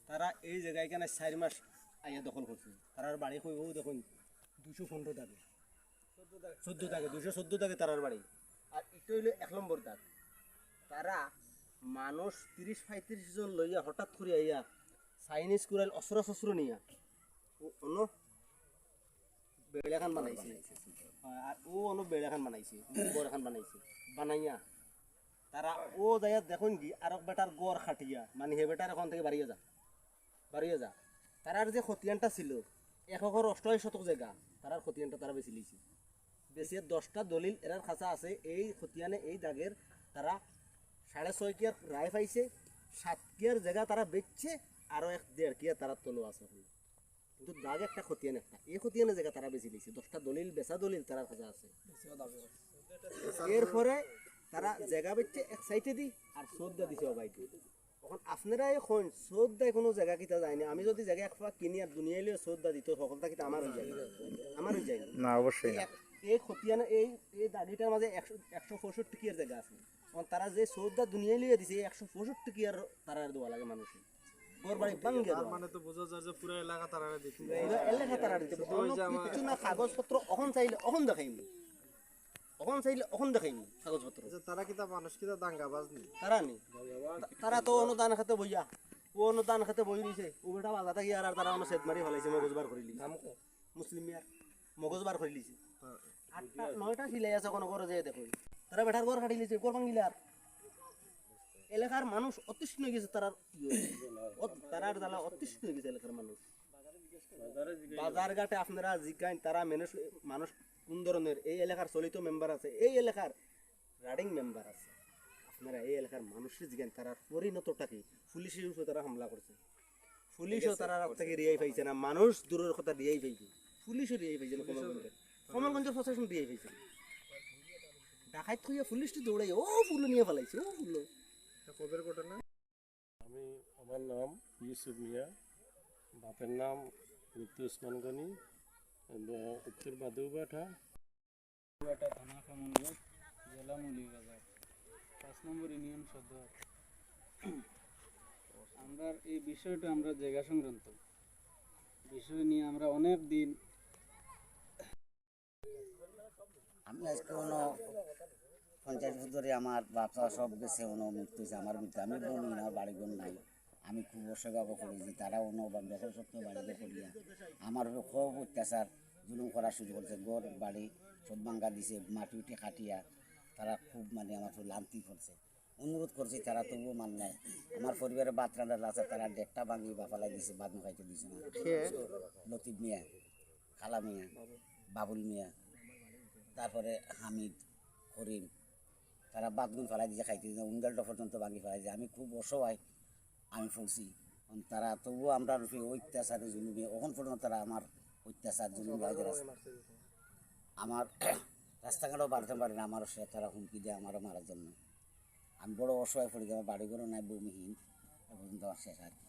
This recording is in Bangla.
তারা এই জায়গায় কেন 4 মাস আইয়া দখল করছে। তারার বাড়ি কইব দেখুন 215 থাকে 14 থাকে 214 থাকে তারার বাড়ি। আর এটা হইলো 1 নম্বর দাগ। তারা মানুষ 30-35 জন লইয়া হঠাৎ করে আইয়া চাইনিজ কুরাইল অস্ত্র শস্ত্র নিয়া অন্য বেড়াখান বানাইছে। আর ও অন্য বেড়াখান বানাইছে, গড় এখন বানাইছে, বানাইয়া তারা ও যাইয়া দেখুন কি আর বেটার গড় খাটিয়া মানে হে বেটার এখন থেকে বাড়িয়ে যা তারার যে খতিয়ানটা ছিল 1 শতক জায়গা তারার খতিয়ানটা তারা বেশি লিছে। বেশি 10টা দলিল এরার খাঁচা আছে। এই খতিয়ানে এই দাগের তারা 6.5 কিয়ার রায় পাইছে, 7 কিয়ার জায়গা তারা বেচছে, আরো 1.5 কিয়ার তারা তলো আছে। কিন্তু দাগ একটা খতিয়ান একটা, এই খতিয়ানের জায়গা তারা বেশি লিছে। 10টা দলিল বেচা দলিল তারার কাছে আছে। এরপরে তারা জায়গা বেচছে এক সাইডে দি আর শ্রদ্ধা দিছে বাইকে। এখন আপনারা এখন শ্রদ্ধা কোনো জায়গা কিতা যায়নি। আমি যদি জায়গা এক ফাঁক কিনি আর দুনিয়ায় লিয়ে শ্রদ্ধা দিত সকলটা কিতা আমার হয়ে যায়, আমার হয়ে যায় না অবশ্যই না। এই খতিয়ানে এই দাগিটার মাঝে 165 কিয়ার জায়গা আছে। এখন তারা যে শ্রদ্ধা দুনিয়ায় লিয়ে দিছে 165 কিয়ার তারা দেওয়া লাগে মানুষের ঘর বাড়ি ভাঙ্গে দেওয়া। মানে তো বোঝা যায় যে পুরো এলাকা তারা দিতে এলাকা তারা দিতে কিছু না। কাগজপত্র অখন চাইলে অখন দেখাইনি, অখন চাইলে অখন দেখাইনি কাগজপত্র। তারা কিতা মানুষ কিতা দাঙ্গাবাজ নি তারা নি, তারা তো অনুদান খাতে বইয়া ও অনুদান খাতে বই দিছে। ও বেটা বাজাতে গিয়ে আর তারা অন্য সেট মারি ফেলাইছে, মগজবার করে লিছে মুসলিম মিয়ার মগজবার করে লিছে। 8টা-9টা সিলাই আছে কোনো করে যে দেখুন তারা বেটার ঘর কাটি লিছে, ঘর ভাঙিলার এলাকার মানুষ অতিষ্ঠ হয়ে গেছে। তারার জ্বালা অতিষ্ঠ হয়ে গেছে এলাকার মানুষ। বাজার ঘাটে আপনারা জিজ্ঞান তারা মানুষ কোন ধরনের এই এলাকার চলিত মেম্বার আছে, এই এলাকার রানিং মেম্বার আছে। আপনারা এই এলাকার মানুষের জিজ্ঞান তারা পরিণতটা কি। পুলিশের উপরে তারা হামলা করছে, পুলিশও তারা থেকে রিয়াই পাইছে না। মানুষ দূরের কথা রিয়াই পাইছে, পুলিশও রিয়াই পাইছে না। কমলগঞ্জের প্রশাসন রিয়াই পাইছে। ডাকাত খুঁজে পুলিশটি দৌড়াই ও ফুলো নিয়ে ফেলাইছে, ও ফুলো। কবের ঘটনা? আমার নাম ইউসুফ মিয়া, বাপের নাম মৃত্যু উসমান গনি, উত্তর বাদুবাঠা থানা কামরগঞ্জ, জেলা মৌলভীবাজার, 5 নম্বর ইউনিয়ন সদর। আমরা এই বিষয়টা আমরা জায়গা সংক্রান্ত বিষয় নিয়ে আমরা অনেক দিন আমি আজকে 50 বছর ধরে আমার বাচ্চা সব গেছে মৃত্যু হয়েছে। আমার মৃত্যু আমি বলি না, বাড়ি বোন নাই। আমি খুব অসহায় করেছি। তারা দখল সত্ত্বেও বাড়িতে করিয়া আমার খুব অত্যাচার জুলুম করার সুযোগ করছে। গড় বাড়ি সব ভাঙ্গা দিছে, মাটি উঠে কাটিয়া তারা খুব মানে আমার লান্তি করছে। অনুরোধ করছি তারা তবুও মান নেয়। আমার পরিবারের বাদ রান্নার আছে, তারা ডেকটা ভাঙি বা ফেলাই দিছে, বাদ খাইতে দিছে না। লতিফ মিয়া, খালা মিয়া, বাবুল মিয়া, তারপরে হামিদ, করিম, তারা বাদগুন ফেলাই দিয়েছে, খাইতে দিয়েছে, উঙ্গালটা পর্যন্ত ভাঙি ফেলাই দিয়েছে। আমি খুব অসহায় আমি পড়ছি। তারা তবুও আমরা অত্যাচারে জুলুমে এখন পর্যন্ত তারা আমার অত্যাচার জুলুম আমার রাস্তাঘাটও বাড়তে পারে না। আমারও সে তারা হুমকি দেয় আমারও মারার জন্য। আমি বড় অসহায় পড়ে যাই। আমার বাড়িঘরও নাই, ভূমিহীন, এ পর্যন্ত আমার শেষ আর কি।